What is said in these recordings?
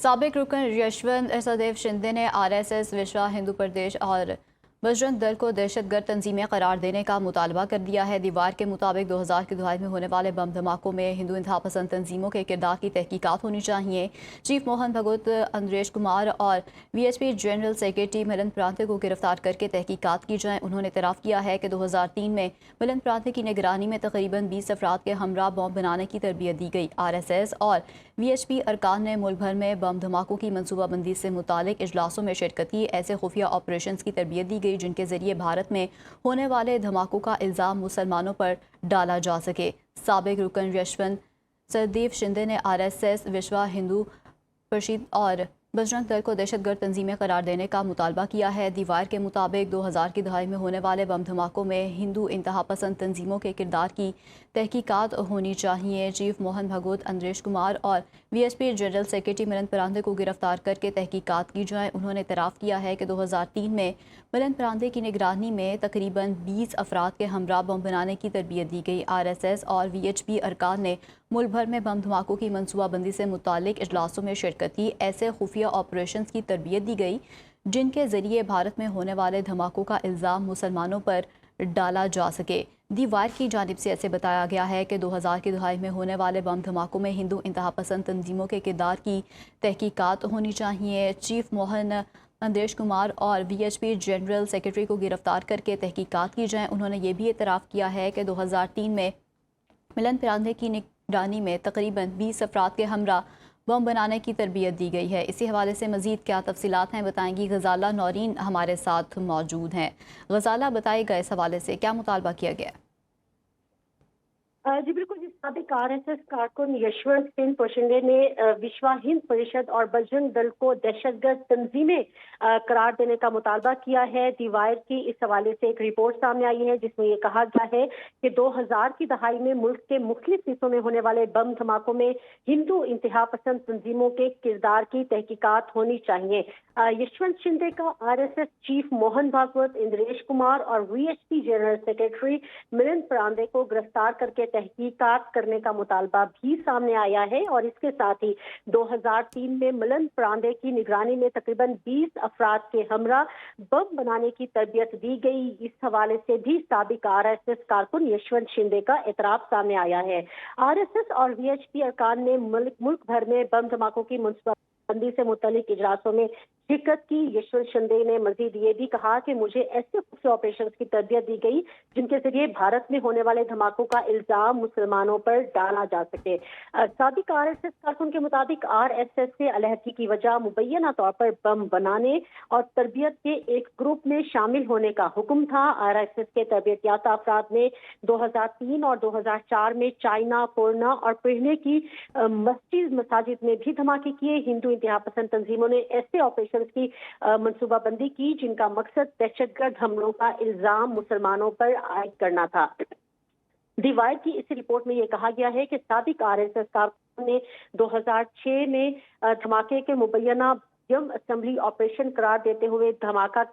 साबिक रुकन यशवंत सदैव शिंदे ने आरएसएस विश्व हिंदू प्रदेश और बजरंग दल को दहशतगर्द तंजीमें करार देने का मुतालबा कर दिया है। दीवार के मुताबिक 2000 की दहाई में होने वाले बम धमाकों में हिंदू इंतहा पसंद तंजीमों के किरदार की तहकीकात होनी चाहिए। चीफ मोहन भगवत, अंद्रेश कुमार और वीएचपी जनरल सेक्रेटरी मिलिंद प्रांते को गिरफ्तार करके तहकीकात की जाए। उन्होंने इतराफ़ किया है कि 2003 में मिलिंद प्रांते की निगरानी में तकरीबन 20 अफराद के हमरा बम बनाने की तरबियत दी गई। आरएसएस और वीएचपी अरकान ने मुल्क भर में बम धमाकों की मनसूबाबंदी से मुतालिक इजलासों में शिरकत की। ऐसे खुफिया ऑपरेशन की तरबियत दी गई जिनके जरिए भारत में होने वाले धमाकों का इल्ज़ाम मुसलमानों पर डाला जा सके। साबिक रुकन यशवंत सदैव शिंदे ने आरएसएस, विश्व हिंदू परिषद और बजरंग दल को दहशतगर्द तंजीमें करार देने का मुतालबा किया है। दीवार के मुताबिक 2000 की दहाई में होने वाले बम धमाकों में हिंदू इंतहा पसंद तंजीमों के किरदार की तहकीकात होनी चाहिए। चीफ मोहन भगवत, अंद्रेश कुमार और वीएचपी जनरल सेक्रेटरी मिलिंद प्रांते को गिरफ्तार करके तहकीकात की जाए। उन्होंने इतराफ़ किया है कि 2003 में मिलिंद प्रांते की निगरानी में तकरीबन 20 अफराद के हमरा बम बनाने की तरबियत दी गई। आरएसएस और वीएचपी अरकान ने मुल्क भर में बम धमाकों की मनसूबाबंदी से मुतालिक इजलासों में शिरकत की। ऐसे खुफिया ऑपरेशंस की तरबियत दी गई जिनके ज़रिए भारत में होने वाले धमाकों का इल्ज़ाम मुसलमानों पर डाला जा सके। दीवार की जानिब से ऐसे बताया गया है कि 2000 की दहाई में होने वाले बम धमाकों में हिंदू इंतहा पसंद तंजीमों के किरदार की तहकीकात होनी चाहिए। चीफ मोहन, अंद्रेश कुमार और वीएचपी जनरल सेक्रेटरी को गिरफ्तार करके तहकीकात की जाए। उन्होंने ये भी इतराफ़ किया है कि 2003 में मिलिंद प्रांते की निगरानी में तकरीबन 20 अफराद के हमरा बम बनाने की तरबियत दी गई है। इसी हवाले से मज़ीद क्या तफसीलात हैं बताएंगी गजाला नौरीन हमारे साथ मौजूद हैं। गजाला, बताएगा इस हवाले से क्या मुतालबा किया गया? जी बिल्कुल। जिस साबिक आरएसएस कारकुन यशवंत सिंह पोशिंडे ने विश्व हिंद परिषद और बजरंग दल को दहशतगर्द तंजीमें करार देने का मुतालबा किया है। दीवार की इस हवाले से एक रिपोर्ट सामने आई है जिसमें ये कहा गया है कि 2000 की दहाई में मुल्क के मुख्तलिफ हिस्सों में होने वाले बम धमाकों में हिंदू इंतहा पसंद तंजीमों के किरदार की तहकीकात होनी चाहिए। यशवंत शिंदे का आरएसएस चीफ मोहन भागवत, इंद्रेश कुमार और वीएचपी जनरल सेक्रेटरी मिलिंद प्रांते को गिरफ्तार करके तहकीकात करने का मुतालबा भी सामने आया है। और इसके साथ ही 2003 में मिलिंद प्रांते की निगरानी में तकरीबन 20 अफराद के हमरा बम बनाने की तरबियत दी गई। इस हवाले से भी साबिक आरएसएस कारकुन यशवंत शिंदे का एतराफ सामने आया है। आरएसएस और वीएचपी अरकान ने मुल्क भर में बम धमाकों की मनसूबाबंदी से मुतल्लिक इजलासों में शिरकत की। यशवंत शिंदे ने मजीद ये भी कहा कि मुझे ऐसे ऑपरेशन की तरबियत दी गई जिनके जरिए भारत में होने वाले धमाकों का इल्जाम मुसलमानों पर डाला जा सके। साबिक आरएसएस कारकुन के मुताबिक आरएसएस से अलहदगी की वजह मुबैना तौर पर बम बनाने और तरबियत के एक ग्रुप में शामिल होने का हुक्म था। आरएसएस के तरबियत याफ्ता अफराद ने 2003 और 2004 में चाइना, पुरना और पिरने की मसाजिद में भी धमाके किए। हिंदू इंतहा पसंद तंजीमों ने ऐसे ऑपरेशन की मनसूबाबंदी की जिनका मकसद दहशतगर्द हमलों का इल्जाम मुसलमानों पर आयद करना था। दीवार की इस रिपोर्ट में यह कहा गया है कि साबिक आरएसएस कारकुन ने 2006 में धमाके के मुबैना असेंबली ऑपरेशन करार देते हुए धमाका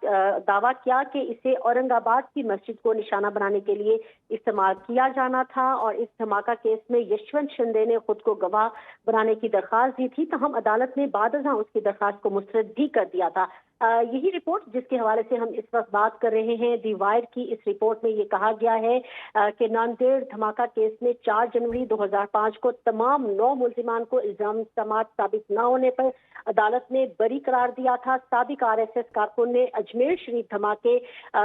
दावा किया कि इसे औरंगाबाद की मस्जिद को निशाना बनाने के लिए इस्तेमाल किया जाना था। और इस धमाका केस में यशवंत शिंदे ने खुद को गवाह बनाने की दरख्वास्त दी थी, तहम अदालत ने बाद उसकी दरख्वास्त को मुस्तरद भी कर दिया था। यही रिपोर्ट जिसके हवाले से हम इस वक्त बात कर रहे हैं। दीवार की इस रिपोर्ट में ये कहा गया है कि नांदेड़ धमाका केस में 4 जनवरी 2005 को तमाम 9 मुल्जिमान को इल्जाम साबित न होने पर अदालत ने बरी करार दिया था। साबिक आरएसएस कारकुन ने अजमेर शरीफ धमाके,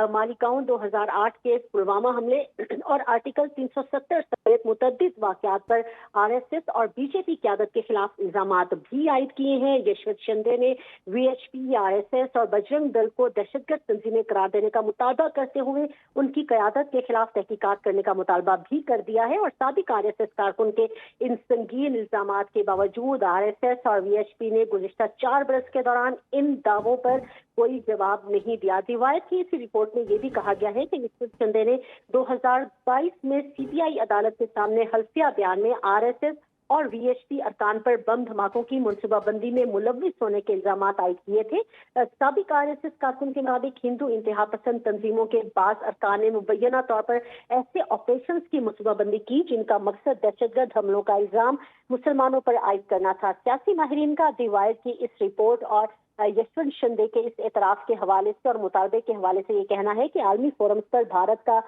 मालिकाउन 2008 केस, पुलवामा हमले और आर्टिकल 370 समेत मुतअद्दिद वाक़यात पर आरएसएस और बीजेपी क़यादत के खिलाफ इल्जामात भी आयद किए हैं। यशवंत शिंदे ने वीएचपी, आरएसएस और बजरंग दल को दहशतगर्द तंजीमें करार देने का मुतालबा करते हुए उनकी क़यादत के खिलाफ तहकीकात करने का मुतालबा भी कर दिया है। और साबिक आरएसएस कारकुन के इन संगीन इल्जामात के बावजूद आरएसएस और वीएचपी ने गुज़िश्ता 4 बरस के दौरान इन दावों पर कोई जवाब नहीं दिया। दीवार की इस रिपोर्ट में यह भी कहा गया है कि यशवंत शिंदे ने 2022 में सीबीआई अदालत के सामने हल्फिया बयान में आरएसएस और VHP अरकान पर बम धमाकों की मनसूबाबंदी में मुलव्विस होने के इल्जाम आयद किए थे। साबिक RSS कारकुन के मुताबिक हिंदू इंतहा पसंद तंजीमों के बाज़ अरकान ने मुबैना तौर पर ऐसे ऑपरेशन की मनसूबाबंदी की जिनका मकसद दहशतगर्द हमलों का इल्जाम मुसलमानों पर आयद करना था। सियासी माहिरीन का दी वायर की इस रिपोर्ट और यशवंत शिंदे के इस एतराफ़ के हवाले से और मुतालबे के हवाले से ये कहना है कि आलमी फोरम्स पर भारत का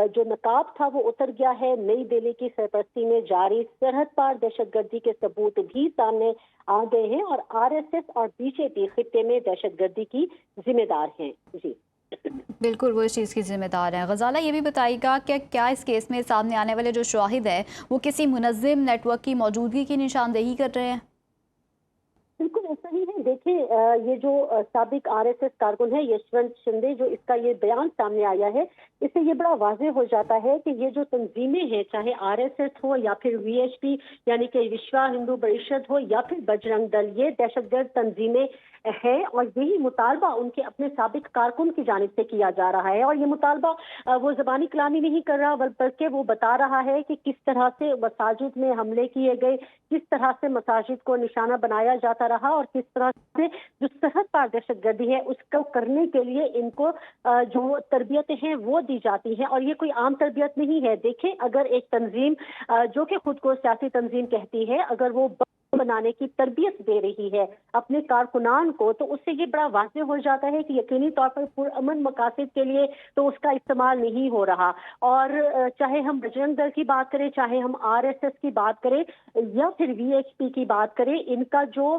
जो नकाब था वो उतर गया है। नई दिल्ली की सरपरस्ती में जारी सरहद पार दहशतगर्दी के सबूत भी सामने आ गए हैं और RSS और BJP खित्ते में दहशतगर्दी की जिम्मेदार हैं। जी बिल्कुल वो इस चीज़ की जिम्मेदार हैं। गजाला ये भी बताइएगा कि क्या इस केस में सामने आने वाले जो शाहिद हैं वो किसी मुनज़्ज़म नेटवर्क की मौजूदगी की निशानदेही कर रहे हैं? बिल्कुल ऐसा ही है। देखिए ये जो साबिक RSS कारकुन है यशवंत शिंदे, जो इसका ये बयान सामने आया है, इससे ये बड़ा वाज़ेह हो जाता है कि ये जो तंजीमें हैं, चाहे RSS हो या फिर VHP यानी कि विश्व हिंदू परिषद हो या फिर बजरंग दल, ये दहशतगर्द तंजीमें है और यही मुतालबा उनके अपने साबिक कारकुन की जानिब से किया जा रहा है। और ये मुतालबा वो ज़बानी कलामी नहीं कर रहा बल्कि वो बता रहा है कि किस तरह से मसाजिद में हमले किए गए, किस तरह से मसाजिद को निशाना बनाया जाता रहा और किस तरह से जो सरहद पार दहशतगर्दी है उसको करने के लिए इनको जो तरबियतें हैं वो दी जाती हैं। और ये कोई आम तरबियत नहीं है। देखें, अगर एक तंजीम जो कि खुद को सियासी तंजीम कहती है, अगर वो बनाने की तरबियत दे रही है अपने कारकुनान को, तो उससे ये बड़ा वाज़ेह हो जाता है कि यकीनी तौर पर पुरअमन मकासद के लिए तो उसका इस्तेमाल नहीं हो रहा। और चाहे हम बजरंग दल की बात करें, चाहे हम RSS की बात करें या फिर VHP की बात करें, इनका जो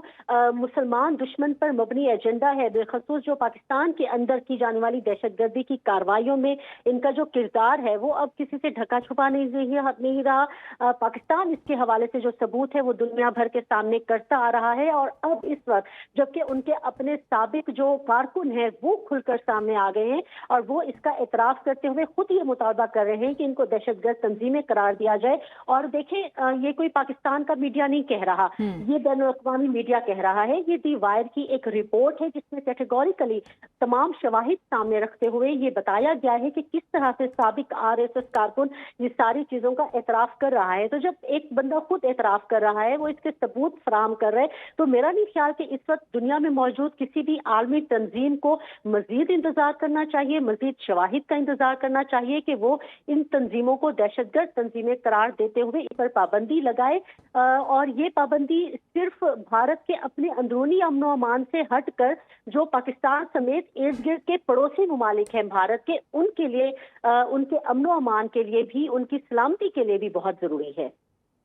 मुसलमान दुश्मन पर मबनी एजेंडा है, बिलखसूस जो पाकिस्तान के अंदर की जाने वाली दहशतगर्दी की कार्रवाइयों में इनका जो किरदार है वो अब किसी से ढका छुपा नहीं रहा। पाकिस्तान इसके हवाले से जो सबूत है वो दुनिया भर के सामने करता आ रहा है। और अब इस वक्त जबकि उनके अपने साबिक जो कारकुन हैं वो खुलकर सामने आ गए हैं और वो इसका एतराफ़ करते हुए खुद ये मुतालबा कर रहे हैं कि इनको दहशतगर्द तंजीमें करार दिया जाए। और देखें, ये कोई पाकिस्तान का मीडिया नहीं कह रहा, ये बैनुल-अक़वामी मीडिया कह रहा है। ये दी वायर की एक रिपोर्ट है जिसमें कैटेगोरिकली तमाम शवाहिद सामने रखते हुए ये बताया गया है कि किस तरह से साबिक RSS कारकुन ये सारी चीजों का एतराफ़ कर रहा है। तो जब एक बंदा खुद एतराफ़ कर रहा है, वो इसके सबूत फराहम कर रहे हैं, तो मेरा नहीं ख्याल कि इस वक्त दुनिया में मौजूद किसी भी आलमी तंजीम को मजीद इंतजार करना चाहिए, मजीद शवाहिद का इंतजार करना चाहिए कि वो इन तंजीमों को दहशतगर्द तंजीमें करार देते हुए इस पर पाबंदी लगाए। और ये पाबंदी सिर्फ भारत के अपने अंदरूनी अमन व अमान से हट कर जो पाकिस्तान समेत इर्द गिर्द के पड़ोसी ममालिक हैं भारत के, उनके लिए उनके अमन व अमान के लिए भी, उनकी सलामती के लिए भी बहुत ज़रूरी है।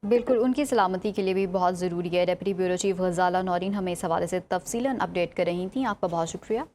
बिल्कुल, उनकी सलामती के लिए भी बहुत ज़रूरी है। डेप्यूटी ब्यूरो चीफ गजाला नौरीन हमें इस हवाले से तफसीलन अपडेट कर रही थी। आपका बहुत शुक्रिया।